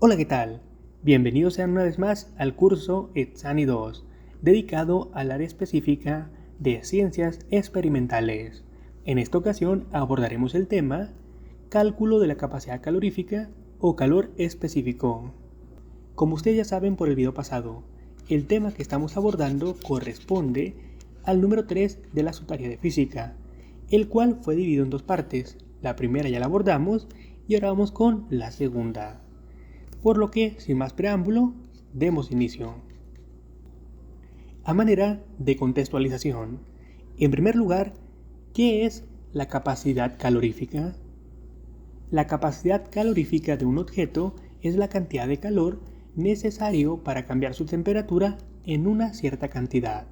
Hola, ¿qué tal? Bienvenidos sean una vez más al curso ETSANI 2, dedicado al área específica de ciencias experimentales. En esta ocasión abordaremos el tema cálculo de la capacidad calorífica o calor específico. Como ustedes ya saben por el video pasado, el tema que estamos abordando corresponde al número 3 de la subtarea de física, el cual fue dividido en dos partes. La primera ya la abordamos y ahora vamos con la segunda. Por lo que, sin más preámbulo, demos inicio. A manera de contextualización, en primer lugar, ¿qué es la capacidad calorífica? La capacidad calorífica de un objeto es la cantidad de calor necesario para cambiar su temperatura en una cierta cantidad.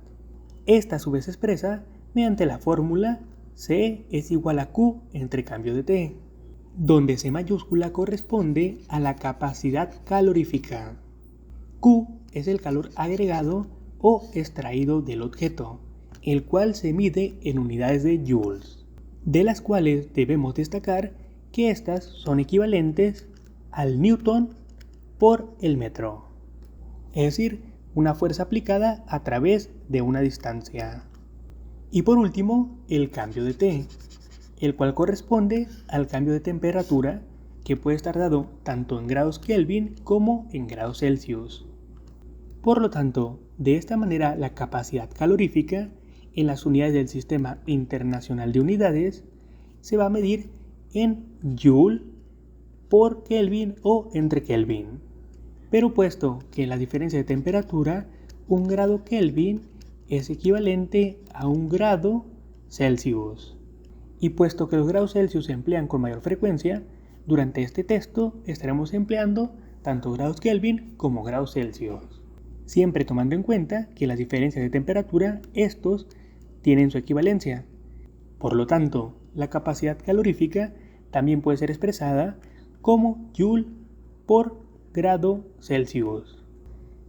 Esta a su vez se expresa mediante la fórmula C es igual a Q entre cambio de T, donde C mayúscula corresponde a la capacidad calorífica. Q es el calor agregado o extraído del objeto, el cual se mide en unidades de joules, de las cuales debemos destacar que estas son equivalentes al newton por el metro, es decir, una fuerza aplicada a través de una distancia. Y por último, el cambio de T, el cual corresponde al cambio de temperatura que puede estar dado tanto en grados Kelvin como en grados Celsius. Por lo tanto, de esta manera la capacidad calorífica en las unidades del Sistema Internacional de Unidades se va a medir en Joule por Kelvin o entre Kelvin. Pero puesto que la diferencia de temperatura, un grado Kelvin es equivalente a un grado Celsius. Y puesto que los grados Celsius se emplean con mayor frecuencia, durante este texto estaremos empleando tanto grados Kelvin como grados Celsius, siempre tomando en cuenta que las diferencias de temperatura, estos tienen su equivalencia. Por lo tanto, la capacidad calorífica también puede ser expresada como Joule por grado Celsius.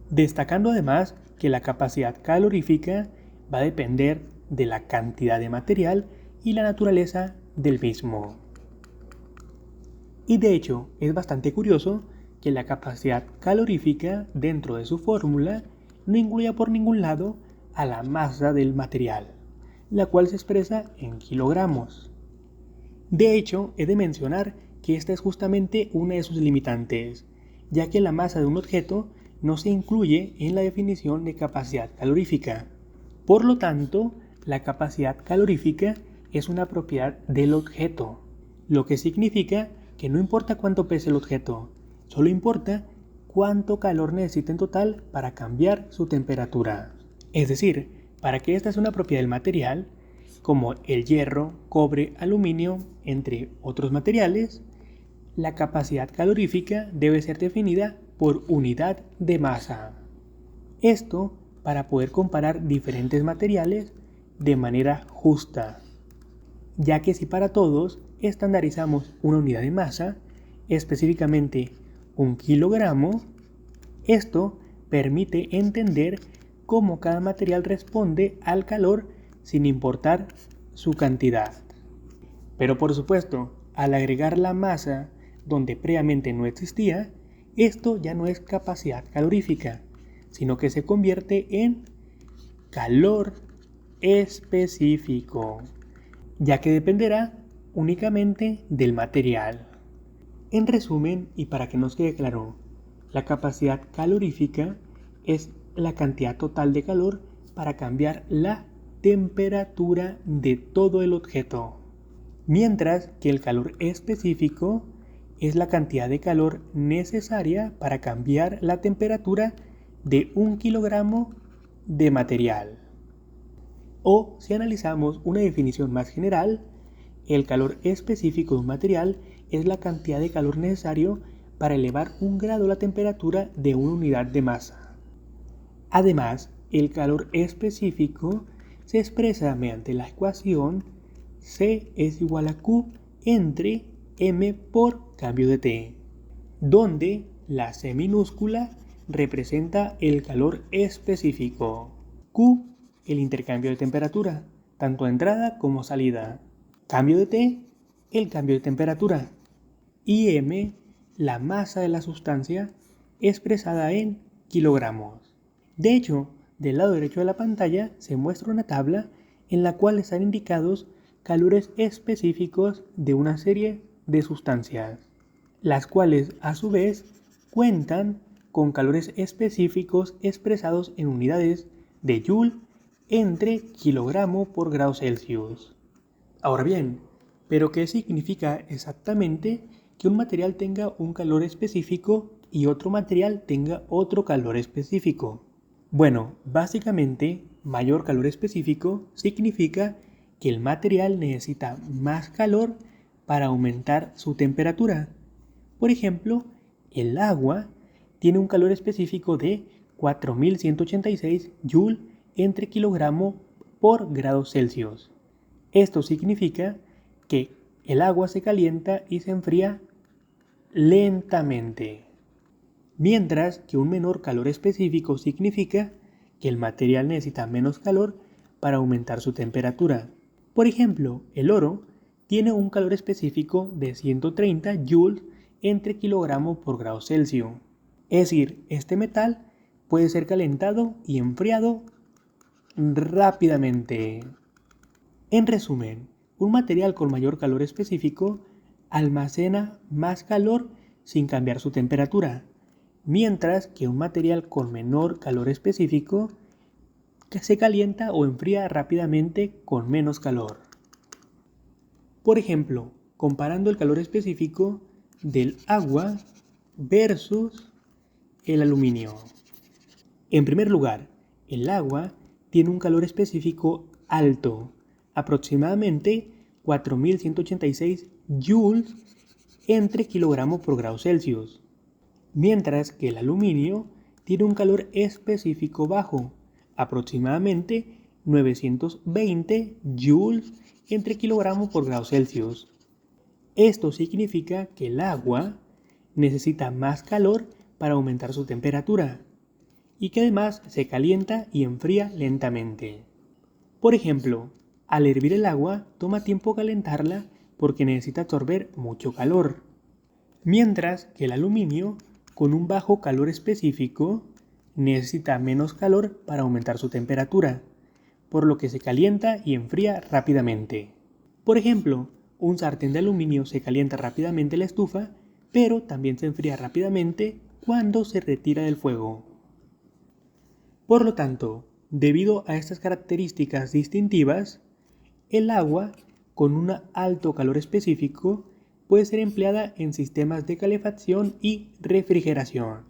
Destacando además que la capacidad calorífica va a depender de la cantidad de material y la naturaleza del mismo. Y de hecho, es bastante curioso que la capacidad calorífica dentro de su fórmula no incluya por ningún lado a la masa del material, la cual se expresa en kilogramos. De hecho, he de mencionar que esta es justamente una de sus limitantes, ya que la masa de un objeto no se incluye en la definición de capacidad calorífica. Por lo tanto, la capacidad calorífica es una propiedad del objeto, lo que significa que no importa cuánto pese el objeto, solo importa cuánto calor necesita en total para cambiar su temperatura. Es decir, para que esta sea una propiedad del material, como el hierro, cobre, aluminio, entre otros materiales, la capacidad calorífica debe ser definida por unidad de masa. Esto para poder comparar diferentes materiales de manera justa, ya que si para todos estandarizamos una unidad de masa, específicamente un kilogramo, esto permite entender cómo cada material responde al calor sin importar su cantidad. Pero por supuesto, al agregar la masa donde previamente no existía, esto ya no es capacidad calorífica, sino que se convierte en calor específico, ya que dependerá únicamente del material. En resumen, y para que nos quede claro, la capacidad calorífica es la cantidad total de calor para cambiar la temperatura de todo el objeto, mientras que el calor específico es la cantidad de calor necesaria para cambiar la temperatura de 1 kilogramo de material. O si analizamos una definición más general, el calor específico de un material es la cantidad de calor necesario para elevar 1 grado la temperatura de una unidad de masa. Además, el calor específico se expresa mediante la ecuación C es igual a Q entre M por cambio de T, donde la C minúscula representa el calor específico, Q el intercambio de temperatura, tanto entrada como salida, cambio de T el cambio de temperatura y M la masa de la sustancia expresada en kilogramos. De hecho, del lado derecho de la pantalla se muestra una tabla en la cual están indicados calores específicos de una serie de sustancias, las cuales a su vez cuentan con calores específicos expresados en unidades de Joule entre kilogramo por grado Celsius. Ahora bien, ¿pero qué significa exactamente que un material tenga un calor específico y otro material tenga otro calor específico? Bueno, básicamente, mayor calor específico significa que el material necesita más calor para aumentar su temperatura. Por ejemplo, el agua tiene un calor específico de 4186 Joule entre kilogramo por grado Celsius. Esto significa que el agua se calienta y se enfría lentamente, mientras que un menor calor específico significa que el material necesita menos calor para aumentar su temperatura. Por ejemplo, el oro tiene un calor específico de 130 joules entre kilogramo por grado Celsius. Es decir, este metal puede ser calentado y enfriado rápidamente. En resumen, un material con mayor calor específico almacena más calor sin cambiar su temperatura, mientras que un material con menor calor específico se calienta o enfría rápidamente con menos calor. Por ejemplo, comparando el calor específico del agua versus el aluminio. En primer lugar, el agua tiene un calor específico alto, aproximadamente 4186 joules entre kilogramo por grado Celsius, mientras que el aluminio tiene un calor específico bajo, aproximadamente 920 joules entre kilogramo por grado Celsius. Esto significa que el agua necesita más calor para aumentar su temperatura y que además se calienta y enfría lentamente. Por ejemplo, al hervir el agua toma tiempo calentarla porque necesita absorber mucho calor, mientras que el aluminio, con un bajo calor específico, necesita menos calor para aumentar su temperatura, por lo que se calienta y enfría rápidamente. Por ejemplo, un sartén de aluminio se calienta rápidamente en la estufa, pero también se enfría rápidamente cuando se retira del fuego. Por lo tanto, debido a estas características distintivas, el agua con un alto calor específico puede ser empleada en sistemas de calefacción y refrigeración.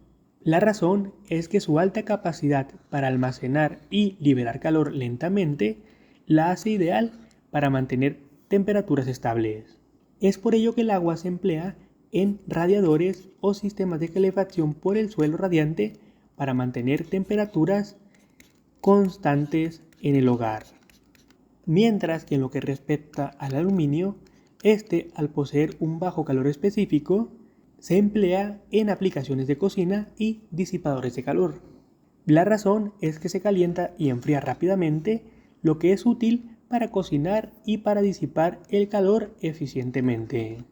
La razón es que su alta capacidad para almacenar y liberar calor lentamente la hace ideal para mantener temperaturas estables. Es por ello que el agua se emplea en radiadores o sistemas de calefacción por el suelo radiante para mantener temperaturas constantes en el hogar. Mientras que en lo que respecta al aluminio, este, al poseer un bajo calor específico, se emplea en aplicaciones de cocina y disipadores de calor. La razón es que se calienta y enfría rápidamente, lo que es útil para cocinar y para disipar el calor eficientemente.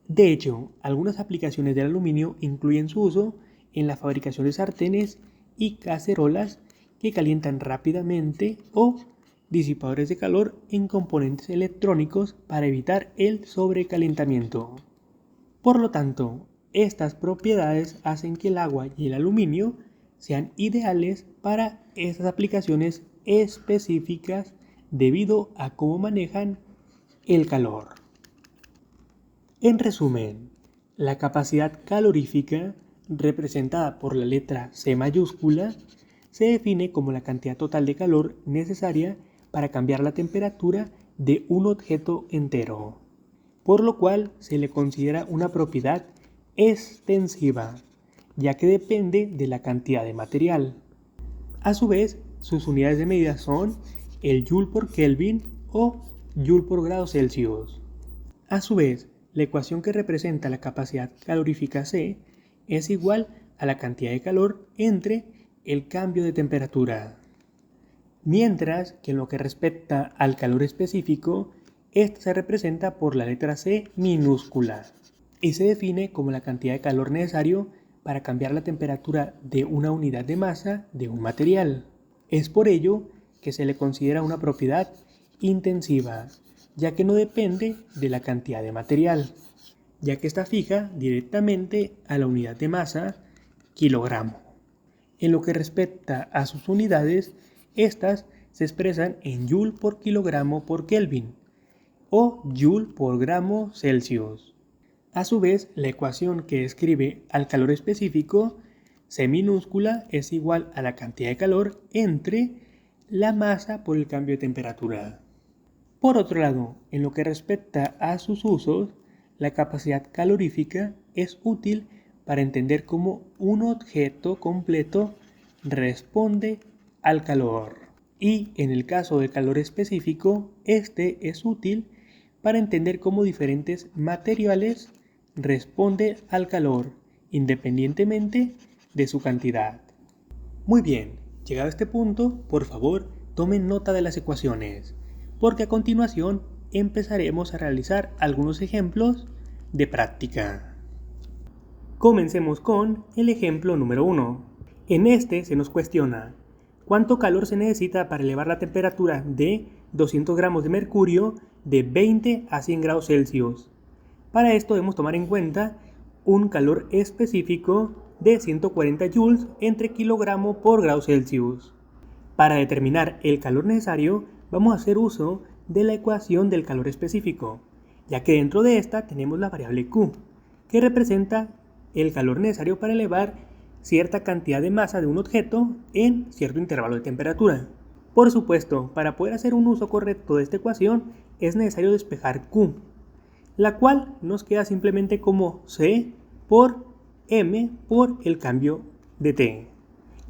De hecho, algunas aplicaciones del aluminio incluyen su uso en la fabricación de sartenes y cacerolas que calientan rápidamente o disipadores de calor en componentes electrónicos para evitar el sobrecalentamiento. Por lo tanto, estas propiedades hacen que el agua y el aluminio sean ideales para estas aplicaciones específicas debido a cómo manejan el calor. En resumen, la capacidad calorífica, representada por la letra C mayúscula, se define como la cantidad total de calor necesaria para cambiar la temperatura de un objeto entero, por lo cual se le considera una propiedad extensiva, ya que depende de la cantidad de material. A su vez, sus unidades de medida son el Joule por Kelvin o Joule por grado Celsius. A su vez, la ecuación que representa la capacidad calorífica C es igual a la cantidad de calor entre el cambio de temperatura. Mientras que en lo que respecta al calor específico, este se representa por la letra C minúscula. y se define como la cantidad de calor necesario para cambiar la temperatura de una unidad de masa de un material. Es por ello que se le considera una propiedad intensiva, ya que no depende de la cantidad de material, ya que está fija directamente a la unidad de masa, kilogramo. En lo que respecta a sus unidades, estas se expresan en Joule por kilogramo por Kelvin o Joule por gramo Celsius. A su vez, la ecuación que describe al calor específico, C minúscula, es igual a la cantidad de calor entre la masa por el cambio de temperatura. Por otro lado, en lo que respecta a sus usos, la capacidad calorífica es útil para entender cómo un objeto completo responde al calor. Y en el caso del calor específico, este es útil para entender cómo diferentes materiales responden al calor, independientemente de su cantidad. Muy bien, llegado a este punto, por favor, tomen nota de las ecuaciones, porque a continuación empezaremos a realizar algunos ejemplos de práctica. Comencemos con el ejemplo número 1. En este se nos cuestiona ¿cuánto calor se necesita para elevar la temperatura de 200 gramos de mercurio de 20 a 100 grados Celsius? Para esto debemos tomar en cuenta un calor específico de 140 joules entre kilogramo por grado Celsius. Para determinar el calor necesario, vamos a hacer uso de la ecuación del calor específico, ya que dentro de esta tenemos la variable Q, que representa el calor necesario para elevar cierta cantidad de masa de un objeto en cierto intervalo de temperatura. Por supuesto, para poder hacer un uso correcto de esta ecuación es necesario despejar Q, la cual nos queda simplemente como C por M por el cambio de T.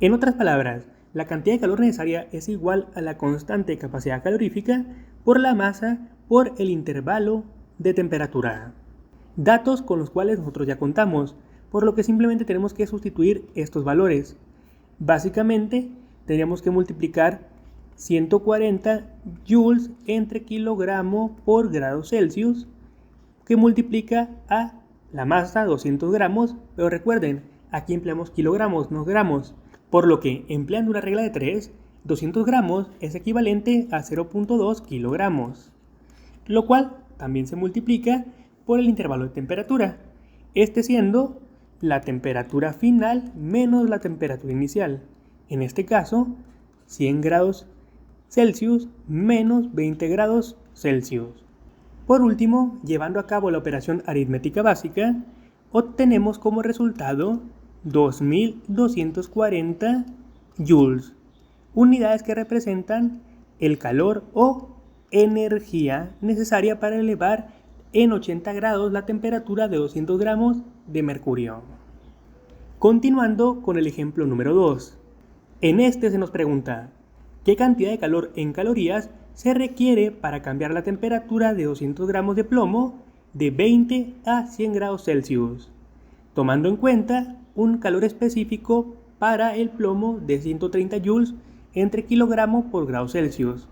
En otras palabras, la cantidad de calor necesaria es igual a la constante de capacidad calorífica por la masa por el intervalo de temperatura. Datos con los cuales nosotros ya contamos, por lo que simplemente tenemos que sustituir estos valores. Básicamente, tendríamos que multiplicar 140 joules entre kilogramo por grado Celsius, que multiplica a la masa 200 gramos, pero recuerden, aquí empleamos kilogramos, no gramos, por lo que empleando una regla de 3, 200 gramos es equivalente a 0.2 kilogramos, lo cual también se multiplica por el intervalo de temperatura, este siendo la temperatura final menos la temperatura inicial, en este caso 100 grados Celsius menos 20 grados Celsius. Por último, llevando a cabo la operación aritmética básica, obtenemos como resultado 2240 joules, unidades que representan el calor o energía necesaria para elevar en 80 grados la temperatura de 200 gramos de mercurio. Continuando con el ejemplo número 2. En este se nos pregunta, ¿qué cantidad de calor en calorías se requiere para cambiar la temperatura de 200 gramos de plomo de 20 a 100 grados Celsius, tomando en cuenta un calor específico para el plomo de 130 joules entre kilogramo por grado Celsius?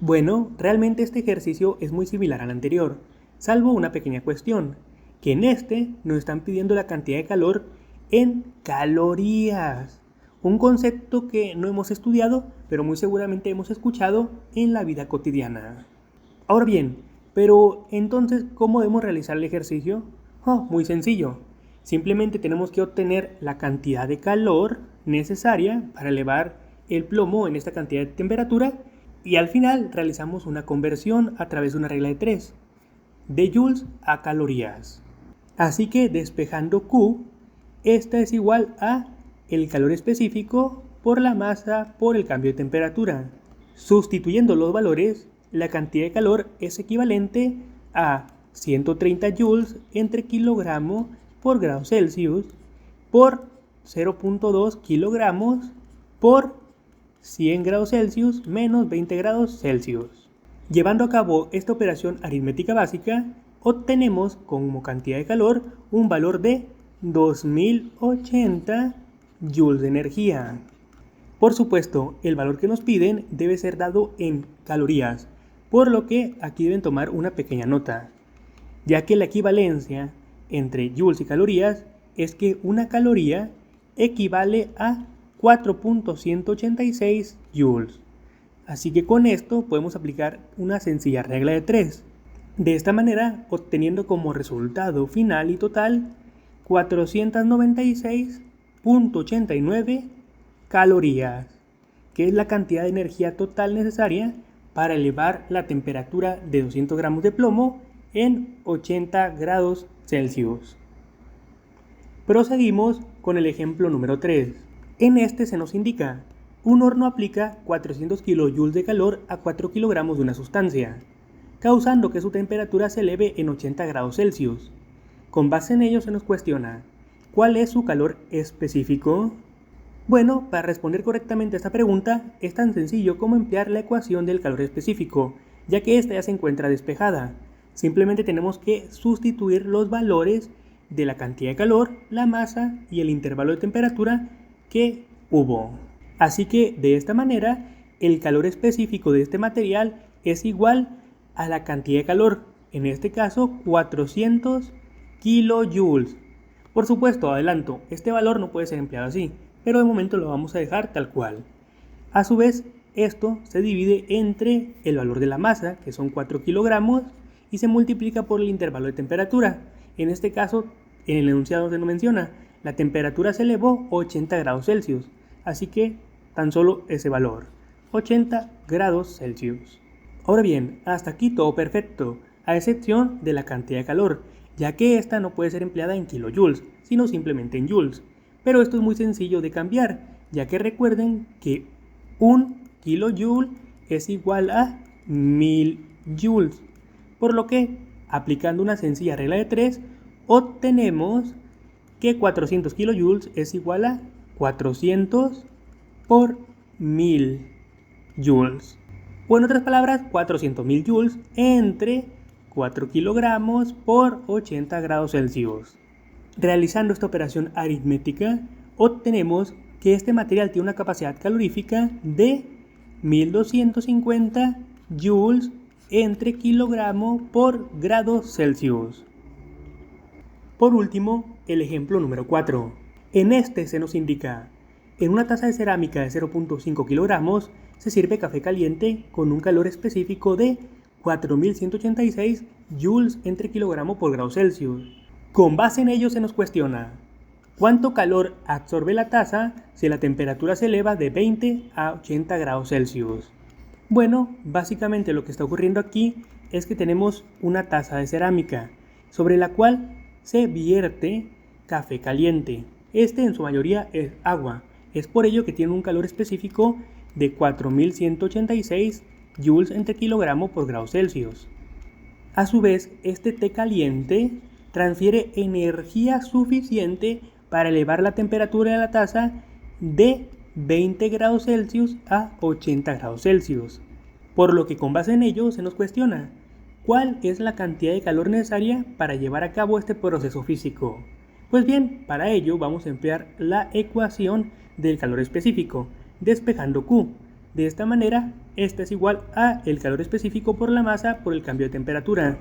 Bueno, realmente este ejercicio es muy similar al anterior, salvo una pequeña cuestión, que en este nos están pidiendo la cantidad de calor en calorías. Un concepto que no hemos estudiado, pero muy seguramente hemos escuchado en la vida cotidiana. Ahora bien, pero entonces, ¿cómo debemos realizar el ejercicio? Muy sencillo. Simplemente tenemos que obtener la cantidad de calor necesaria para elevar el plomo en esta cantidad de temperatura y al final realizamos una conversión a través de una regla de 3, de joules a calorías. Así que despejando Q, esta es igual a el calor específico por la masa por el cambio de temperatura. Sustituyendo los valores, la cantidad de calor es equivalente a 130 joules entre kilogramo por grado Celsius por 0.2 kilogramos por 100 grados Celsius menos 20 grados Celsius. Llevando a cabo esta operación aritmética básica, obtenemos como cantidad de calor un valor de 2080 joules de energía. Por supuesto, el valor que nos piden debe ser dado en calorías, por lo que aquí deben tomar una pequeña nota, ya que la equivalencia entre joules y calorías es que una caloría equivale a 4.186 joules. Así que con esto podemos aplicar una sencilla regla de 3. De esta manera, obteniendo como resultado final y total 496.89 calorías, que es la cantidad de energía total necesaria para elevar la temperatura de 200 gramos de plomo en 80 grados Celsius. Proseguimos con el ejemplo número 3. En este se nos indica, un horno aplica 400 kJ de calor a 4 kilogramos de una sustancia, causando que su temperatura se eleve en 80 grados Celsius. Con base en ello se nos cuestiona, ¿cuál es su calor específico? Bueno, para responder correctamente a esta pregunta es tan sencillo como emplear la ecuación del calor específico, ya que esta ya se encuentra despejada. Simplemente tenemos que sustituir los valores de la cantidad de calor, la masa y el intervalo de temperatura que hubo. Así que de esta manera, el calor específico de este material es igual a la cantidad de calor, en este caso 400 kilojoules. Por supuesto, adelanto, este valor no puede ser empleado así, pero de momento lo vamos a dejar tal cual. A su vez, esto se divide entre el valor de la masa, que son 4 kilogramos, y se multiplica por el intervalo de temperatura. En este caso, en el enunciado se nos menciona, la temperatura se elevó 80 grados Celsius, así que tan solo ese valor, 80 grados Celsius. Ahora bien, hasta aquí todo perfecto, a excepción de la cantidad de calor, ya que esta no puede ser empleada en kilojoules, sino simplemente en joules. Pero esto es muy sencillo de cambiar, ya que recuerden que un kilojoule es igual a 1000 joules, por lo que, aplicando una sencilla regla de 3, obtenemos que 400 kilojoules es igual a 400 por 1000 joules. O en otras palabras, 400.000 joules entre 4 kilogramos por 80 grados Celsius. Realizando esta operación aritmética, obtenemos que este material tiene una capacidad calorífica de 1250 joules entre kilogramo por grado Celsius. Por último, el ejemplo número 4. En este se nos indica, en una taza de cerámica de 0.5 kilogramos se sirve café caliente con un calor específico de 4186 joules entre kilogramo por grado Celsius. Con base en ello se nos cuestiona, ¿cuánto calor absorbe la taza si la temperatura se eleva de 20 a 80 grados Celsius? Bueno, básicamente lo que está ocurriendo aquí es que tenemos una taza de cerámica sobre la cual se vierte café caliente. Este en su mayoría es agua. Es por ello que tiene un calor específico de 4186 joules entre kilogramo por grado Celsius. A su vez, este té caliente transfiere energía suficiente para elevar la temperatura de la taza de 20 grados Celsius a 80 grados Celsius. Por lo que con base en ello se nos cuestiona, ¿cuál es la cantidad de calor necesaria para llevar a cabo este proceso físico? Pues bien, para ello vamos a emplear la ecuación del calor específico, despejando Q. De esta manera, esta es igual a el calor específico por la masa por el cambio de temperatura.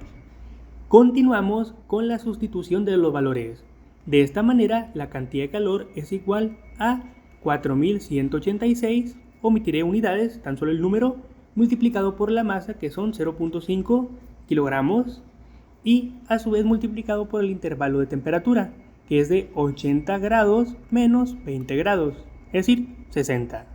Continuamos con la sustitución de los valores. De esta manera, la cantidad de calor es igual a 4186, omitiré unidades, tan solo el número, multiplicado por la masa, que son 0.5 kilogramos, y a su vez multiplicado por el intervalo de temperatura, que es de 80 grados menos 20 grados, es decir, 60.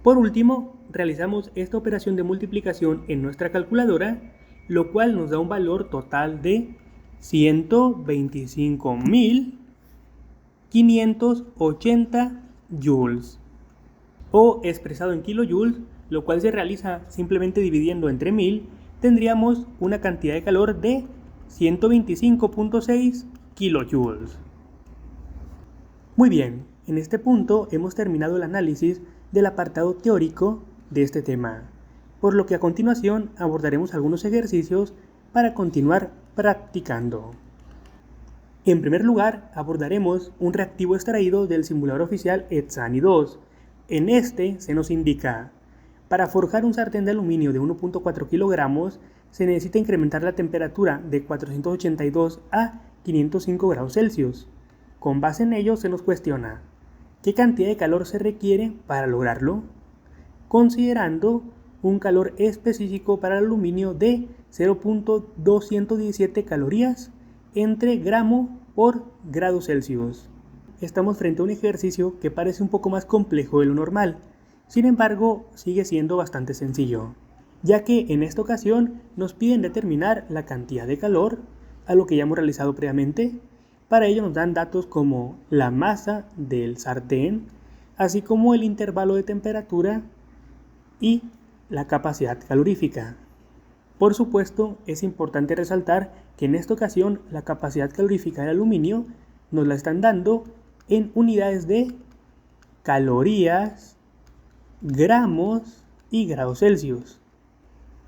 Por último, realizamos esta operación de multiplicación en nuestra calculadora, lo cual nos da un valor total de 125.580 joules, o expresado en kilojoules, lo cual se realiza simplemente dividiendo entre 1000, tendríamos una cantidad de calor de 125.6 kilojoules. Muy bien, en este punto hemos terminado el análisis del apartado teórico de este tema, por lo que a continuación abordaremos algunos ejercicios para continuar practicando. En primer lugar, abordaremos un reactivo extraído del simulador oficial ETSANI 2. En este se nos indica, para forjar un sartén de aluminio de 1.4 kilogramos se necesita incrementar la temperatura de 482 a 505 grados Celsius. Con base en ello se nos cuestiona, ¿qué cantidad de calor se requiere para lograrlo? Considerando un calor específico para el aluminio de 0.217 calorías entre gramo por grado Celsius. Estamos frente a un ejercicio que parece un poco más complejo de lo normal, sin embargo sigue siendo bastante sencillo, ya que en esta ocasión nos piden determinar la cantidad de calor, a lo que ya hemos realizado previamente. Para ello nos dan datos como la masa del sartén, así como el intervalo de temperatura y la capacidad calorífica. Por supuesto, es importante resaltar que en esta ocasión la capacidad calorífica del aluminio nos la están dando en unidades de calorías, gramos y grados Celsius.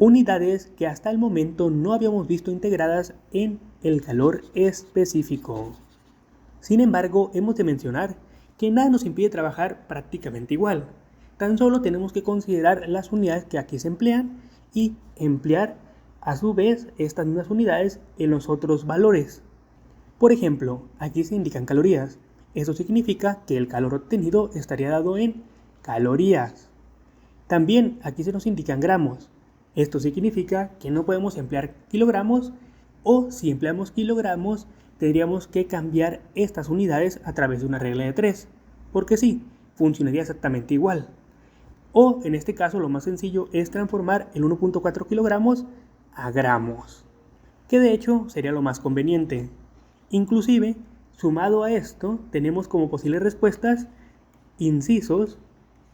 Unidades que hasta el momento no habíamos visto integradas en el calor específico. Sin embargo, hemos de mencionar que nada nos impide trabajar prácticamente igual. Tan solo tenemos que considerar las unidades que aquí se emplean y emplear a su vez estas mismas unidades en los otros valores. Por ejemplo, aquí se indican calorías. Eso significa que el calor obtenido estaría dado en calorías. También aquí se nos indican gramos. Esto significa que no podemos emplear kilogramos, o si empleamos kilogramos tendríamos que cambiar estas unidades a través de una regla de 3, porque sí, funcionaría exactamente igual. O en este caso lo más sencillo es transformar el 1.4 kilogramos a gramos, que de hecho sería lo más conveniente. Inclusive, sumado a esto, tenemos como posibles respuestas incisos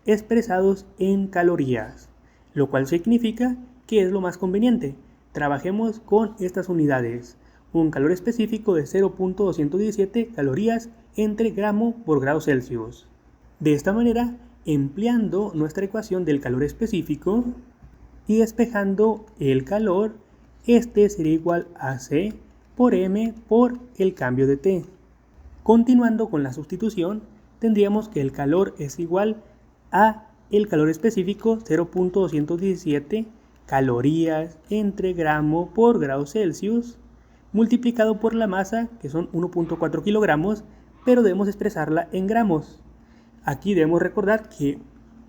expresados en calorías, lo cual significa que es lo más conveniente. Trabajemos con estas unidades, un calor específico de 0.217 calorías entre gramo por grado Celsius. De esta manera, empleando nuestra ecuación del calor específico y despejando el calor, este sería igual a C por M por el cambio de T. Continuando con la sustitución, tendríamos que el calor es igual a el calor específico 0.217 calorías entre gramo por grado Celsius multiplicado por la masa, que son 1.4 kilogramos, pero debemos expresarla en gramos. Aquí debemos recordar que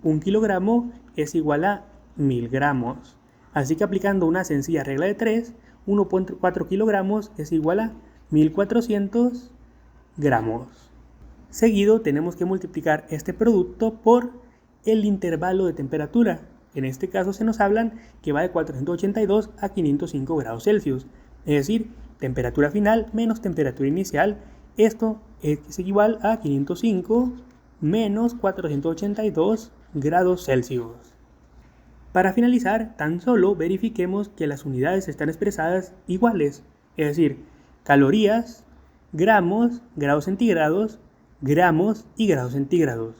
1 kilogramo es igual a 1000 gramos. Así que aplicando una sencilla regla de 3, 1.4 kilogramos es igual a 1400 gramos. Seguido tenemos que multiplicar este producto por el intervalo de temperatura. En este caso se nos hablan que va de 482 a 505 grados Celsius, es decir, temperatura final menos temperatura inicial. Esto es igual a 505 menos 482 grados Celsius. Para finalizar, tan solo verifiquemos que las unidades están expresadas iguales, es decir, calorías, gramos, grados centígrados, gramos y grados centígrados.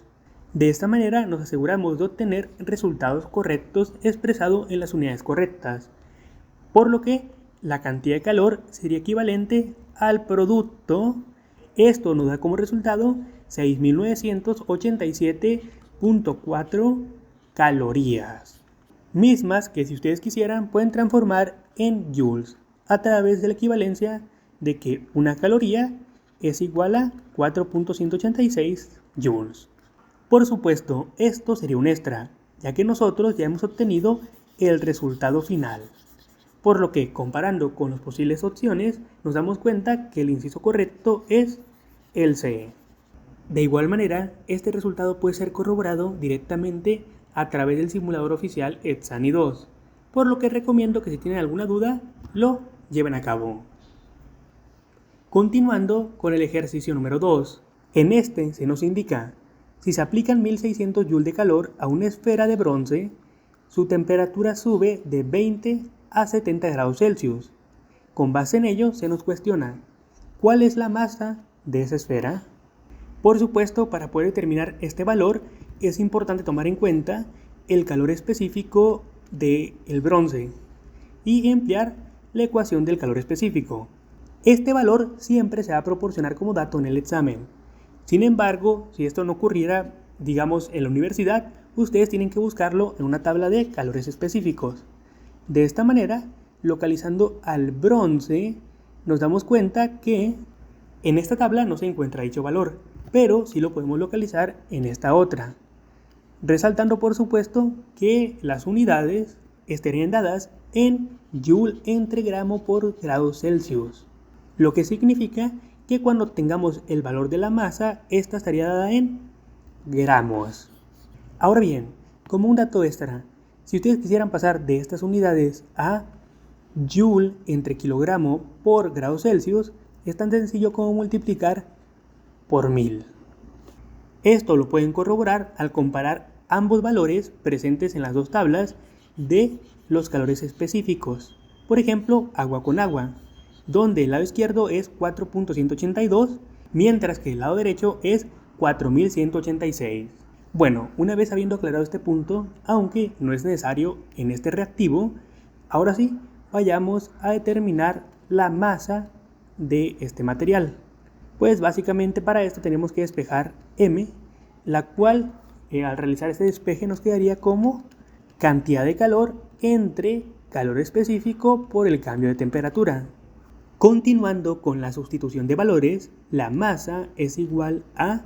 De esta manera nos aseguramos de obtener resultados correctos expresados en las unidades correctas, por lo que la cantidad de calor sería equivalente al producto. Esto nos da como resultado 6.987.4 calorías, mismas que si ustedes quisieran pueden transformar en joules a través de la equivalencia de que una caloría es igual a 4.186 joules. Por supuesto, esto sería un extra, ya que nosotros ya hemos obtenido el resultado final. Por lo que, comparando con las posibles opciones, nos damos cuenta que el inciso correcto es el C. De igual manera, este resultado puede ser corroborado directamente a través del simulador oficial ETSANI 2, por lo que recomiendo que si tienen alguna duda, lo lleven a cabo. Continuando con el ejercicio número 2, en este se nos indica: si se aplican 1600 joules de calor a una esfera de bronce, su temperatura sube de 20 a 70 grados Celsius. Con base en ello se nos cuestiona, ¿cuál es la masa de esa esfera? Por supuesto, para poder determinar este valor es importante tomar en cuenta el calor específico del bronce y emplear la ecuación del calor específico. Este valor siempre se va a proporcionar como dato en el examen. Sin embargo, si esto no ocurriera, digamos, en la universidad, ustedes tienen que buscarlo en una tabla de calores específicos. De esta manera, localizando al bronce, nos damos cuenta que en esta tabla no se encuentra dicho valor, pero sí lo podemos localizar en esta otra. Resaltando por supuesto que las unidades estarían dadas en Joule entre gramo por grado Celsius, lo que significa que cuando tengamos el valor de la masa, esta estaría dada en gramos. Ahora bien, como un dato extra, si ustedes quisieran pasar de estas unidades a Joule entre kilogramo por grado Celsius, es tan sencillo como multiplicar por 1000. Esto lo pueden corroborar al comparar ambos valores presentes en las dos tablas de los calores específicos. Por ejemplo, agua con agua, donde el lado izquierdo es 4.182, mientras que el lado derecho es 4186. Bueno, una vez habiendo aclarado este punto, aunque no es necesario en este reactivo, ahora sí, vayamos a determinar la masa de este material. Pues básicamente para esto tenemos que despejar M, la cual al realizar este despeje nos quedaría como cantidad de calor entre calor específico por el cambio de temperatura. Continuando con la sustitución de valores, la masa es igual a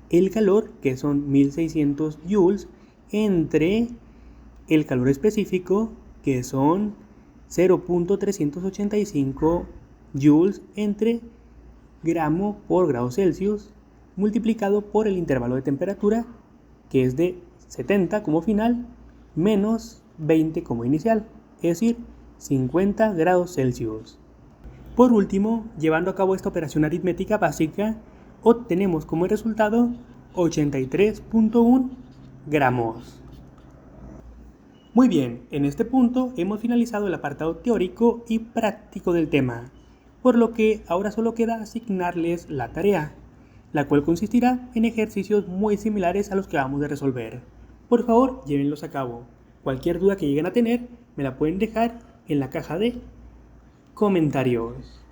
el calor, que son 1600 joules, entre el calor específico, que son 0.385 joules entre gramo por grado Celsius, multiplicado por el intervalo de temperatura, que es de 70 como final, menos 20 como inicial, es decir, 50 grados Celsius. Por último, llevando a cabo esta operación aritmética básica, obtenemos como resultado 83.1 gramos. Muy bien, en este punto hemos finalizado el apartado teórico y práctico del tema, por lo que ahora solo queda asignarles la tarea, la cual consistirá en ejercicios muy similares a los que vamos a resolver. Por favor, llévenlos a cabo. Cualquier duda que lleguen a tener, me la pueden dejar en la caja de comentarios.